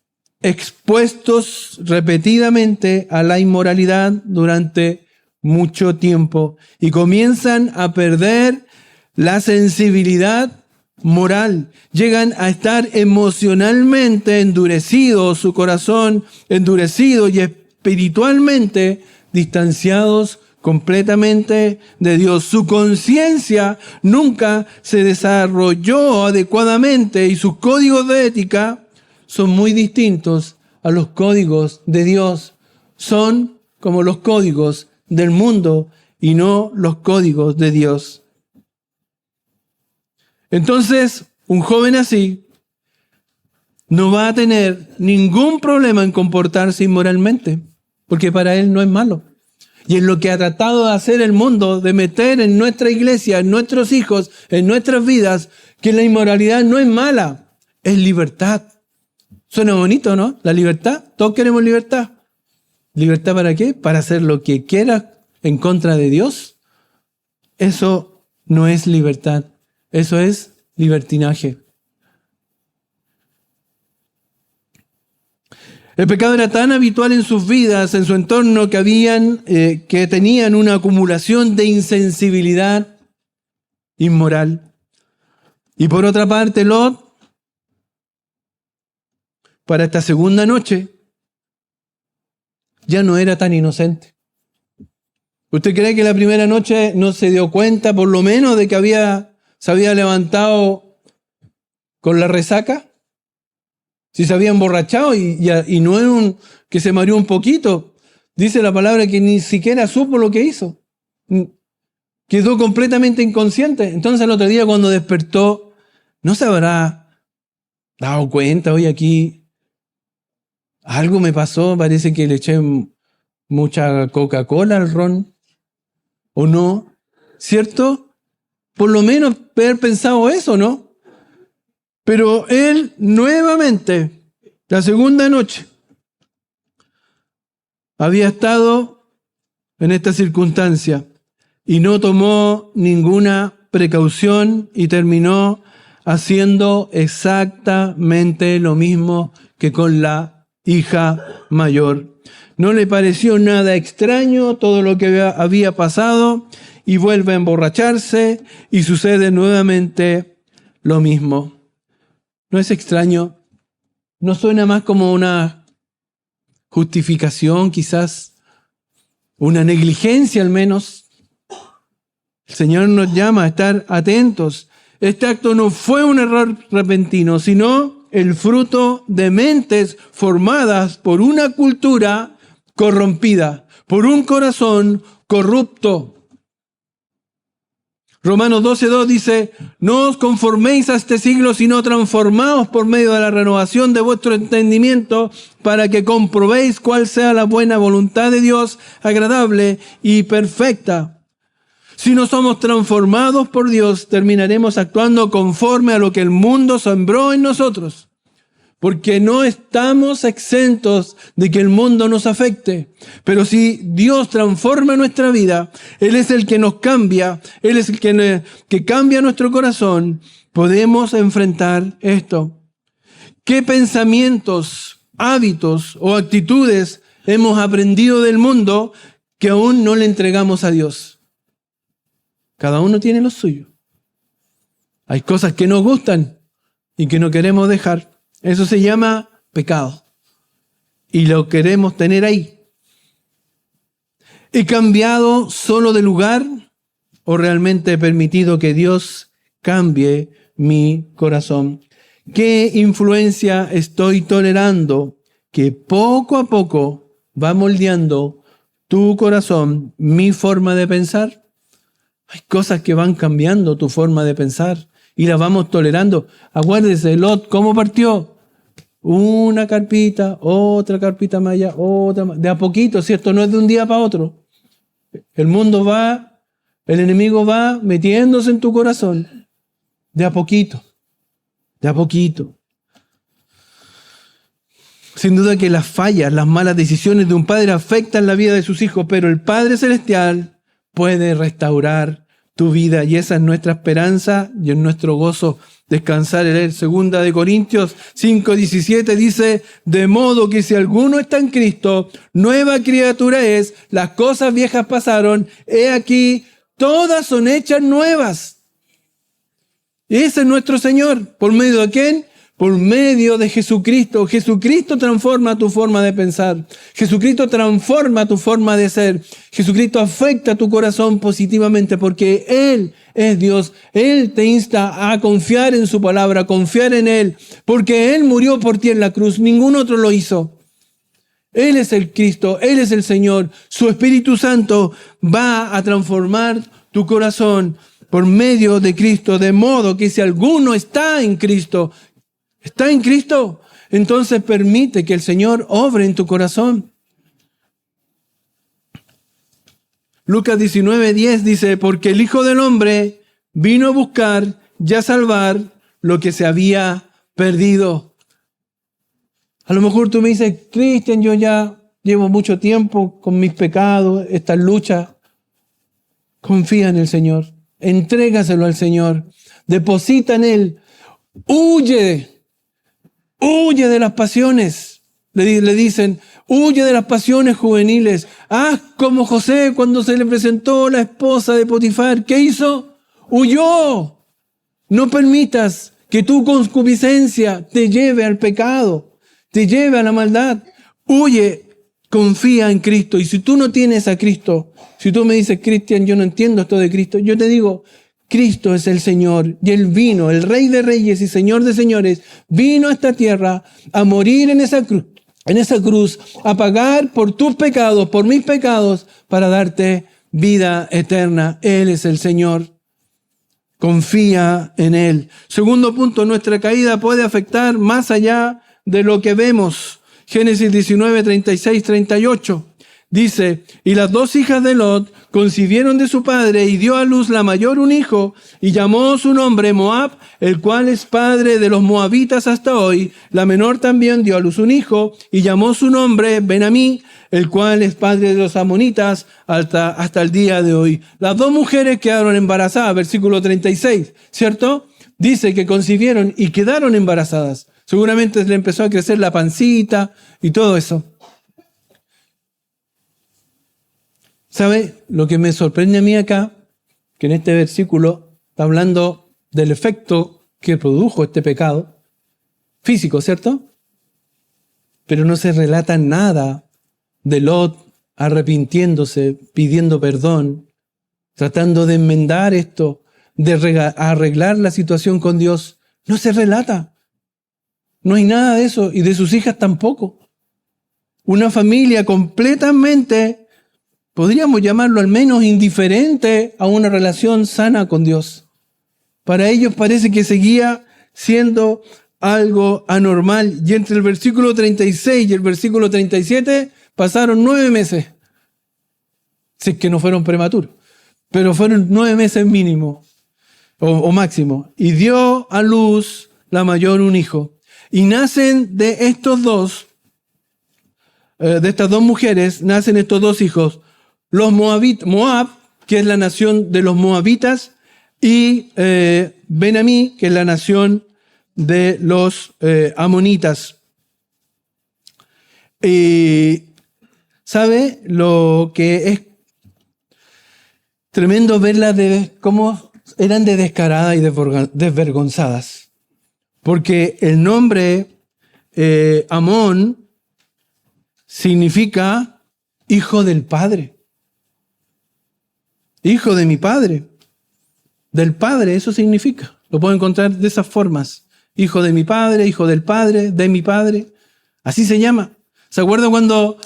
expuestos repetidamente a la inmoralidad durante mucho tiempo y comienzan a perder la sensibilidad moral. Llegan a estar emocionalmente endurecidos, su corazón endurecido y espiritualmente distanciados completamente de Dios. Su conciencia nunca se desarrolló adecuadamente y sus códigos de ética son muy distintos a los códigos de Dios. Son como los códigos del mundo y no los códigos de Dios. Entonces, un joven así no va a tener ningún problema en comportarse inmoralmente, porque para él no es malo. Y es lo que ha tratado de hacer el mundo, de meter en nuestra iglesia, en nuestros hijos, en nuestras vidas, que la inmoralidad no es mala, es libertad. Suena bonito, ¿no? La libertad, todos queremos libertad. ¿Libertad para qué? Para hacer lo que quieras en contra de Dios. Eso no es libertad, eso es libertinaje. El pecado era tan habitual en sus vidas, en su entorno, que tenían una acumulación de insensibilidad inmoral. Y por otra parte, Lot, para esta segunda noche, ya no era tan inocente. ¿Usted cree que la primera noche no se dio cuenta, por lo menos, de que se había levantado con la resaca? Si se había emborrachado y no es que se mareó un poquito. Dice la palabra que ni siquiera supo lo que hizo. Quedó completamente inconsciente. Entonces el otro día cuando despertó, ¿no se habrá dado cuenta? Hoy aquí algo me pasó, parece que le eché mucha Coca-Cola al ron. ¿O no? ¿Cierto? Por lo menos haber pensado eso, ¿no? Pero él nuevamente, la segunda noche, había estado en esta circunstancia y no tomó ninguna precaución y terminó haciendo exactamente lo mismo que con la hija mayor. No le pareció nada extraño todo lo que había pasado y vuelve a emborracharse y sucede nuevamente lo mismo. ¿No es extraño? ¿No suena más como una justificación, quizás? ¿Una negligencia al menos? El Señor nos llama a estar atentos. Este acto no fue un error repentino, sino el fruto de mentes formadas por una cultura corrompida, por un corazón corrupto. Romanos 12:2 dice, no os conforméis a este siglo, sino transformaos por medio de la renovación de vuestro entendimiento, para que comprobéis cuál sea la buena voluntad de Dios, agradable y perfecta. Si no somos transformados por Dios, terminaremos actuando conforme a lo que el mundo sembró en nosotros. Porque no estamos exentos de que el mundo nos afecte. Pero si Dios transforma nuestra vida, Él es el que nos cambia, Él es el que cambia nuestro corazón, podemos enfrentar esto. ¿Qué pensamientos, hábitos o actitudes hemos aprendido del mundo que aún no le entregamos a Dios? Cada uno tiene lo suyo. Hay cosas que nos gustan y que no queremos dejar. Eso se llama pecado. Y lo queremos tener ahí. ¿He cambiado solo de lugar o realmente he permitido que Dios cambie mi corazón? ¿Qué influencia estoy tolerando que poco a poco va moldeando tu corazón, mi forma de pensar? Hay cosas que van cambiando tu forma de pensar y las vamos tolerando. Acuérdese, Lot, ¿cómo partió? Una carpita, otra carpita más allá, otra más. De a poquito, ¿cierto? No es de un día para otro. El mundo va, el enemigo va metiéndose en tu corazón. De a poquito. De a poquito. Sin duda que las fallas, las malas decisiones de un padre afectan la vida de sus hijos, pero el Padre Celestial puede restaurar tu vida y esa es nuestra esperanza y es nuestro gozo. Descansar en él. Segunda de Corintios 5:17 dice, de modo que si alguno está en Cristo, nueva criatura es, las cosas viejas pasaron, he aquí, todas son hechas nuevas. Ese es nuestro Señor. ¿Por medio de quién? Por medio de Jesucristo. Jesucristo transforma tu forma de pensar. Jesucristo transforma tu forma de ser. Jesucristo afecta tu corazón positivamente porque Él es Dios. Él te insta a confiar en su palabra, a confiar en Él, porque Él murió por ti en la cruz. Ningún otro lo hizo. Él es el Cristo, Él es el Señor. Su Espíritu Santo va a transformar tu corazón por medio de Cristo, de modo que si alguno está en Cristo, entonces permite que el Señor obre en tu corazón. Lucas 19:10 dice, porque el Hijo del Hombre vino a buscar y a salvar lo que se había perdido. A lo mejor tú me dices, Cristian, yo ya llevo mucho tiempo con mis pecados, estas luchas. Confía en el Señor, entrégaselo al Señor, deposita en Él, huye de las pasiones. Le dicen, huye de las pasiones juveniles. Haz como José cuando se le presentó la esposa de Potifar. ¿Qué hizo? Huyó. No permitas que tu concupiscencia te lleve al pecado, te lleve a la maldad. Huye, confía en Cristo. Y si tú no tienes a Cristo, si tú me dices, Cristian, yo no entiendo esto de Cristo, yo te digo, Cristo es el Señor y Él vino, el Rey de Reyes y Señor de Señores, vino a esta tierra a morir en esa cruz, a pagar por tus pecados, por mis pecados, para darte vida eterna. Él es el Señor. Confía en Él. Segundo punto, nuestra caída puede afectar más allá de lo que vemos. Génesis 19, 36, 38. Dice, y las dos hijas de Lot concibieron de su padre y dio a luz la mayor un hijo y llamó su nombre Moab, el cual es padre de los moabitas hasta hoy. La menor también dio a luz un hijo y llamó su nombre Ben-Amí, el cual es padre de los amonitas hasta el día de hoy. Las dos mujeres quedaron embarazadas, versículo 36, ¿cierto? Dice que concibieron y quedaron embarazadas. Seguramente le empezó a crecer la pancita y todo eso. ¿Sabe? Lo que me sorprende a mí acá, que en este versículo está hablando del efecto que produjo este pecado físico, ¿cierto? Pero no se relata nada de Lot arrepintiéndose, pidiendo perdón. tratando de enmendar esto, de arreglar la situación con Dios. No se relata. No hay nada de eso, y de sus hijas tampoco. Una familia completamente, podríamos llamarlo al menos indiferente a una relación sana con Dios. Para ellos parece que seguía siendo algo anormal. Y entre el versículo 36 y el versículo 37 pasaron 9 meses. Si es que no fueron prematuros. Pero fueron 9 meses mínimo o máximo. Y dio a luz la mayor un hijo. Y nacen de estos dos, de estas dos mujeres, nacen estos dos hijos. Los Moab, que es la nación de los moabitas, y Ben-Amí, que es la nación de los amonitas. ¿Sabe lo que es tremendo verlas cómo eran de descaradas y desvergonzadas? Porque el nombre Amón significa hijo del padre. Hijo de mi padre. Del padre, eso significa. Lo puedo encontrar de esas formas. Hijo de mi padre, hijo del padre, de mi padre. Así se llama. ¿Se acuerdan cuando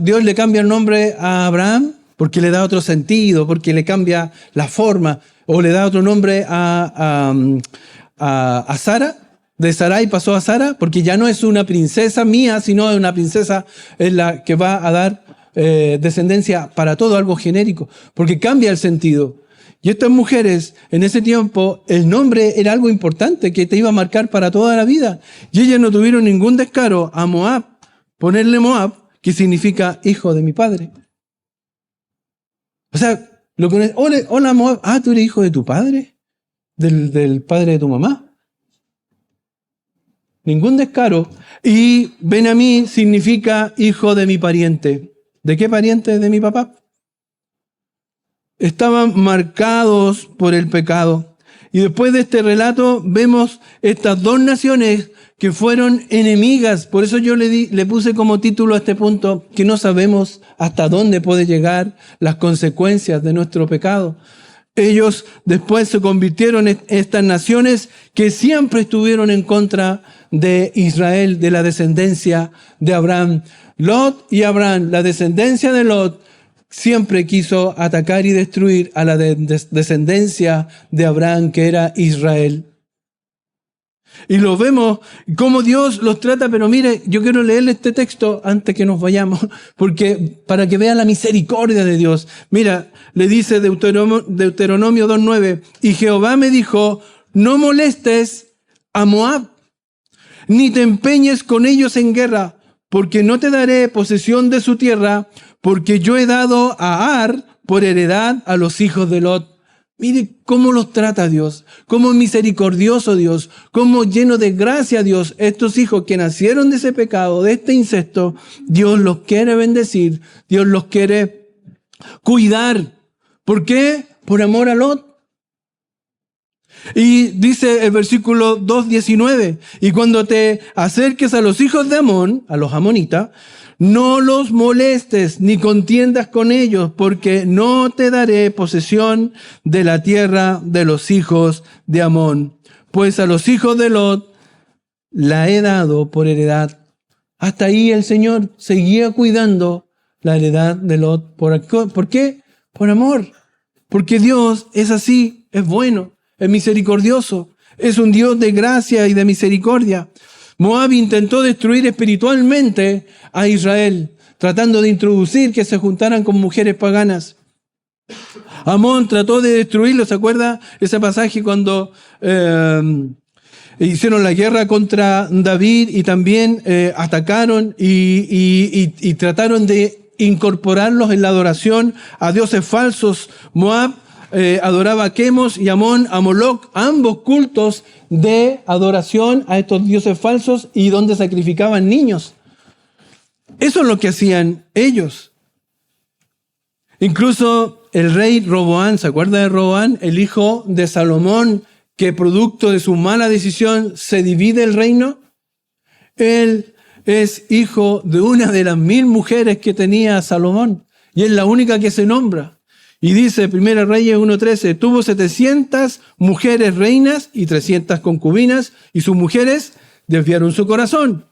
Dios le cambia el nombre a Abraham? Porque le da otro sentido, porque le cambia la forma. O le da otro nombre a Sara. De Sarai pasó a Sara, porque ya no es una princesa mía, sino una princesa en la que va a dar descendencia para todo, algo genérico. Porque cambia el sentido. Y estas mujeres, en ese tiempo, el nombre era algo importante que te iba a marcar para toda la vida. Y ellas no tuvieron ningún descaro a Moab, ponerle Moab, que significa hijo de mi padre. O sea, hola Moab, ¿tú eres hijo de tu padre? ¿Del padre de tu mamá? Ningún descaro. Y Ben-Amí significa hijo de mi pariente. ¿De qué pariente? De mi papá. Estaban marcados por el pecado. Y después de este relato vemos estas dos naciones que fueron enemigas. Por eso yo le puse como título a este punto que no sabemos hasta dónde puede llegar las consecuencias de nuestro pecado. Ellos después se convirtieron en estas naciones que siempre estuvieron en contra de Israel, de la descendencia de Abraham. Lot y Abraham, la descendencia de Lot, siempre quiso atacar y destruir a la descendencia de Abraham, que era Israel. Y lo vemos cómo Dios los trata, pero mire, yo quiero leerle este texto antes que nos vayamos, porque para que vean la misericordia de Dios. Mira, le dice Deuteronomio 2:9, y Jehová me dijo, no molestes a Moab, ni te empeñes con ellos en guerra, porque no te daré posesión de su tierra, porque yo he dado a Ar por heredad a los hijos de Lot. Mire cómo los trata Dios, cómo es misericordioso Dios, cómo lleno de gracia Dios. Estos hijos que nacieron de ese pecado, de este incesto, Dios los quiere bendecir, Dios los quiere cuidar. ¿Por qué? Por amor a Lot. Y dice el versículo 2:19, y cuando te acerques a los hijos de Amón, a los amonitas, no los molestes ni contiendas con ellos, porque no te daré posesión de la tierra de los hijos de Amón, pues a los hijos de Lot la he dado por heredad. Hasta ahí el Señor seguía cuidando la heredad de Lot. ¿Por qué? Por amor. Porque Dios es así, es bueno, es misericordioso, es un Dios de gracia y de misericordia. Moab intentó destruir espiritualmente a Israel, tratando de introducir que se juntaran con mujeres paganas. Amón trató de destruirlo, ¿se acuerda ese pasaje cuando hicieron la guerra contra David y también atacaron y trataron de incorporarlos en la adoración a dioses falsos? Moab adoraba a Quemos y Amón a Moloc, ambos cultos de adoración a estos dioses falsos y donde sacrificaban niños. Eso es lo que hacían ellos. Incluso el rey Roboán, ¿se acuerda de Roboán? El hijo de Salomón, que producto de su mala decisión se divide el reino. Él es hijo de una de las 1000 mujeres que tenía Salomón y es la única que se nombra. Y dice 1 Reyes 1:13, tuvo 700 mujeres reinas y 300 concubinas, y sus mujeres desviaron su corazón.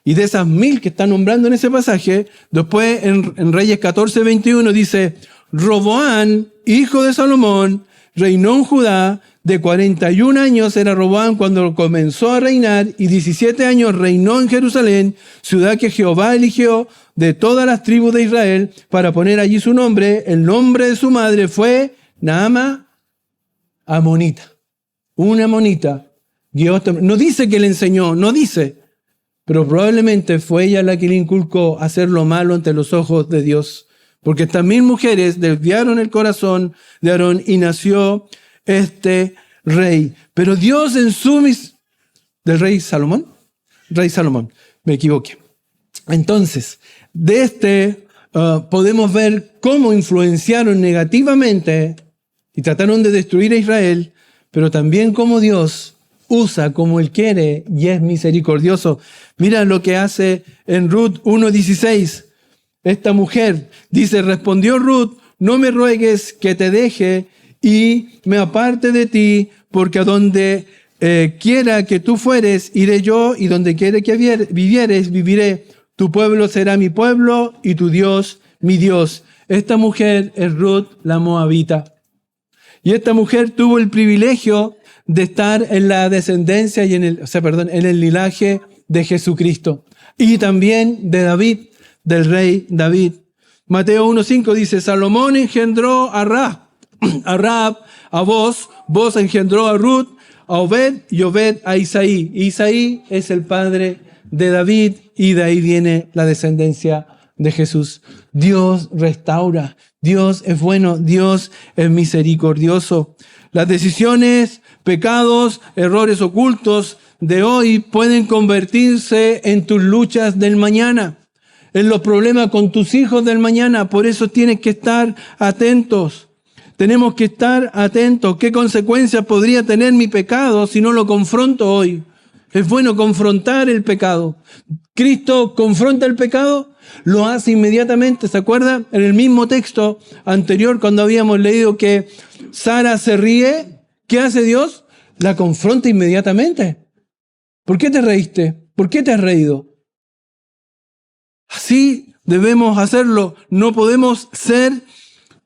Y de esas 1000 que está nombrando en ese pasaje, después en Reyes 14:21 dice, Roboán, hijo de Salomón, reinó en Judá, de 41 años era Roboán cuando comenzó a reinar, y 17 años reinó en Jerusalén, ciudad que Jehová eligió de todas las tribus de Israel para poner allí su nombre. El nombre de su madre fue Naama, amonita. Una amonita. No dice que le enseñó, no dice, pero probablemente fue ella la que le inculcó hacer lo malo ante los ojos de Dios. Porque estas 1000 mujeres desviaron el corazón de Aarón y nació este rey. Pero Dios en su del rey Salomón, me equivoqué. Entonces, de podemos ver cómo influenciaron negativamente y trataron de destruir a Israel, pero también cómo Dios usa como Él quiere y es misericordioso. Mira lo que hace en Ruth 1:16. Esta mujer dice, respondió Ruth, no me ruegues que te deje y me aparte de ti, porque a donde quiera que tú fueres, iré yo, y donde quiera que vivieres, viviré. Tu pueblo será mi pueblo y tu Dios mi Dios. Esta mujer es Ruth la Moabita. Y esta mujer tuvo el privilegio de estar en la descendencia y en el linaje de Jesucristo. Y también de David, del rey David. Mateo 1:5 dice, Salomón engendró a Rahab, a Boz engendró a Ruth, a Obed y Obed a Isaí. Isaí es el padre de David y de ahí viene la descendencia de Jesús. Dios restaura, Dios es bueno, Dios es misericordioso. Las decisiones, pecados, errores ocultos de hoy pueden convertirse en tus luchas del mañana, en los problemas con tus hijos del mañana. Por eso tienes que estar atentos. Tenemos que estar atentos. ¿Qué consecuencias podría tener mi pecado si no lo confronto hoy? Es bueno confrontar el pecado. Cristo confronta el pecado, lo hace inmediatamente. ¿Se acuerdan? En el mismo texto anterior, cuando habíamos leído que Sara se ríe, ¿qué hace Dios? La confronta inmediatamente. ¿Por qué te reíste? ¿Por qué te has reído? Así debemos hacerlo. No podemos ser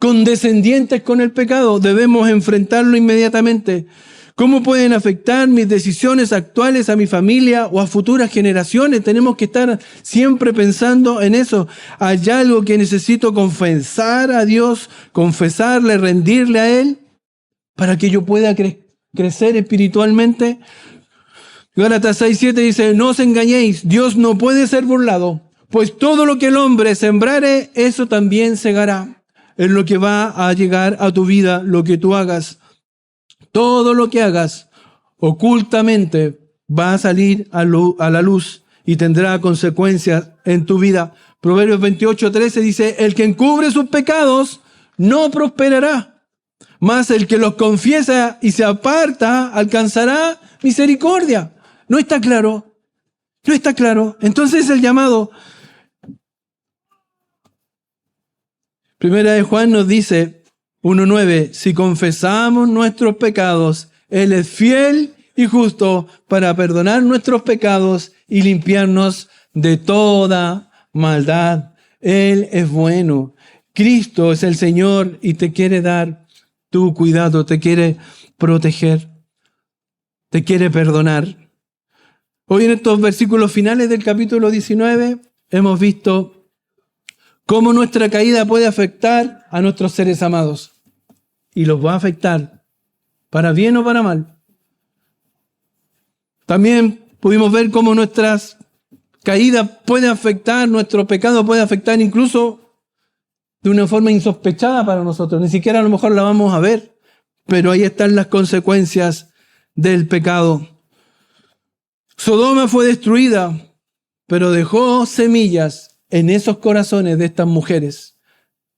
condescendientes con el pecado. Debemos enfrentarlo inmediatamente. ¿Cómo pueden afectar mis decisiones actuales a mi familia o a futuras generaciones? Tenemos que estar siempre pensando en eso. ¿Hay algo que necesito confesar a Dios, confesarle, rendirle a Él para que yo pueda crecer espiritualmente? Gálatas 6:7 dice, no os engañéis, Dios no puede ser burlado, pues todo lo que el hombre sembrare, eso también segará. Es lo que va a llegar a tu vida, lo que tú hagas. Todo lo que hagas ocultamente va a salir a la luz y tendrá consecuencias en tu vida. Proverbios 28:13 dice, el que encubre sus pecados no prosperará, mas el que los confiesa y se aparta alcanzará misericordia. ¿No está claro? ¿No está claro? Entonces el llamado. Primera de Juan nos dice, 1:9, si confesamos nuestros pecados, Él es fiel y justo para perdonar nuestros pecados y limpiarnos de toda maldad. Él es bueno. Cristo es el Señor y te quiere dar tu cuidado, te quiere proteger, te quiere perdonar. Hoy en estos versículos finales del capítulo 19 hemos visto cómo nuestra caída puede afectar a nuestros seres amados. Y los va a afectar, para bien o para mal. También pudimos ver cómo nuestras caídas pueden afectar, nuestro pecado puede afectar incluso de una forma insospechada para nosotros. Ni siquiera a lo mejor la vamos a ver, pero ahí están las consecuencias del pecado. Sodoma fue destruida, pero dejó semillas en esos corazones de estas mujeres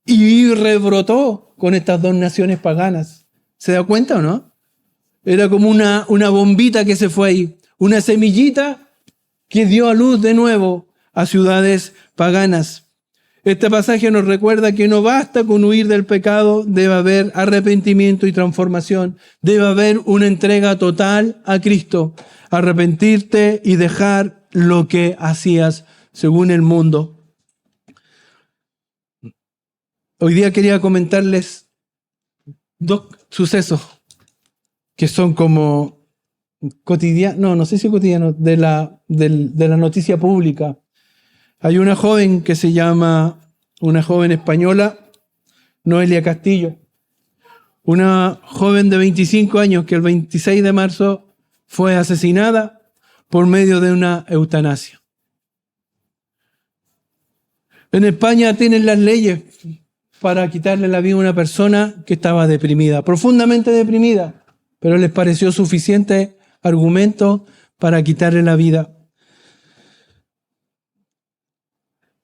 y rebrotó con estas dos naciones paganas. ¿Se da cuenta o no? Era como una bombita que se fue ahí, una semillita que dio a luz de nuevo a ciudades paganas. Este pasaje nos recuerda que no basta con huir del pecado, debe haber arrepentimiento y transformación, debe haber una entrega total a Cristo, arrepentirte y dejar lo que hacías según el mundo. Hoy día quería comentarles dos sucesos que son como cotidianos, no sé si cotidianos, de la noticia pública. Hay una joven que se llama, una joven española, Noelia Castillo, una joven de 25 años que el 26 de marzo fue asesinada por medio de una eutanasia. En España tienen las leyes para quitarle la vida a una persona que estaba deprimida, profundamente deprimida, pero les pareció suficiente argumento para quitarle la vida.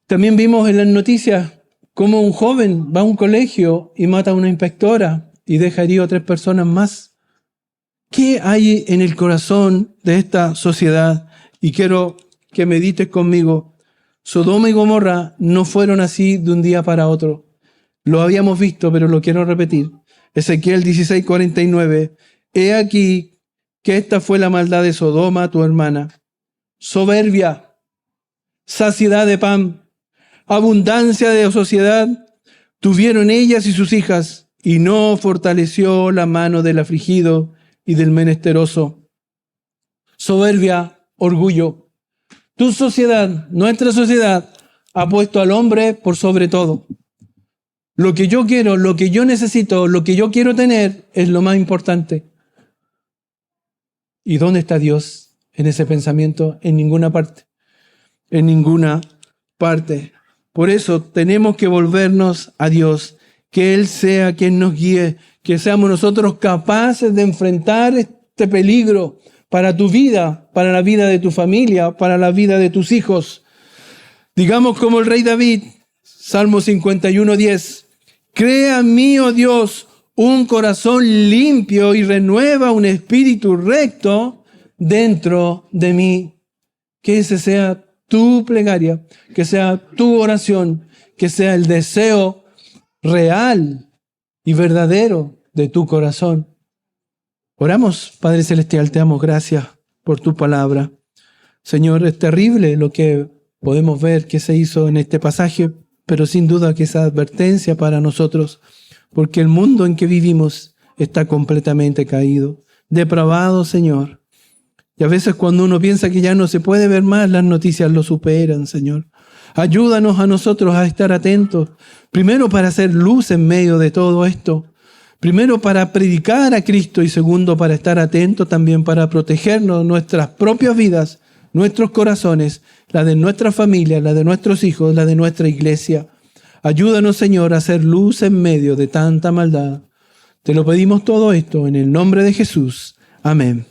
También vimos en las noticias cómo un joven va a un colegio y mata a una inspectora y deja herido a 3 personas más. ¿Qué hay en el corazón de esta sociedad? Y quiero que medites conmigo. Sodoma y Gomorra no fueron así de un día para otro. Lo habíamos visto, pero lo quiero repetir. Ezequiel 16:49. He aquí que esta fue la maldad de Sodoma, tu hermana. Soberbia, saciedad de pan, abundancia de sociedad tuvieron ellas y sus hijas, y no fortaleció la mano del afligido y del menesteroso. Soberbia, orgullo. Tu sociedad, nuestra sociedad, ha puesto al hombre por sobre todo. Lo que yo quiero, lo que yo necesito, lo que yo quiero tener es lo más importante. ¿Y dónde está Dios en ese pensamiento? En ninguna parte. En ninguna parte. Por eso tenemos que volvernos a Dios, que Él sea quien nos guíe, que seamos nosotros capaces de enfrentar este peligro para tu vida, para la vida de tu familia, para la vida de tus hijos. Digamos como el rey David, Salmo 51:10, crea en mí, oh Dios, un corazón limpio y renueva un espíritu recto dentro de mí. Que ese sea tu plegaria, que sea tu oración, que sea el deseo real y verdadero de tu corazón. Oramos, Padre Celestial, te damos gracias por tu palabra. Señor, es terrible lo que podemos ver que se hizo en este pasaje, pero sin duda que es advertencia para nosotros, porque el mundo en que vivimos está completamente caído, depravado, Señor. Y a veces cuando uno piensa que ya no se puede ver más, las noticias lo superan, Señor. Ayúdanos a nosotros a estar atentos, primero para hacer luz en medio de todo esto, primero para predicar a Cristo y segundo para estar atentos también para protegernos nuestras propias vidas, nuestros corazones, la de nuestra familia, la de nuestros hijos, la de nuestra iglesia. Ayúdanos, Señor, a hacer luz en medio de tanta maldad. Te lo pedimos todo esto en el nombre de Jesús. Amén.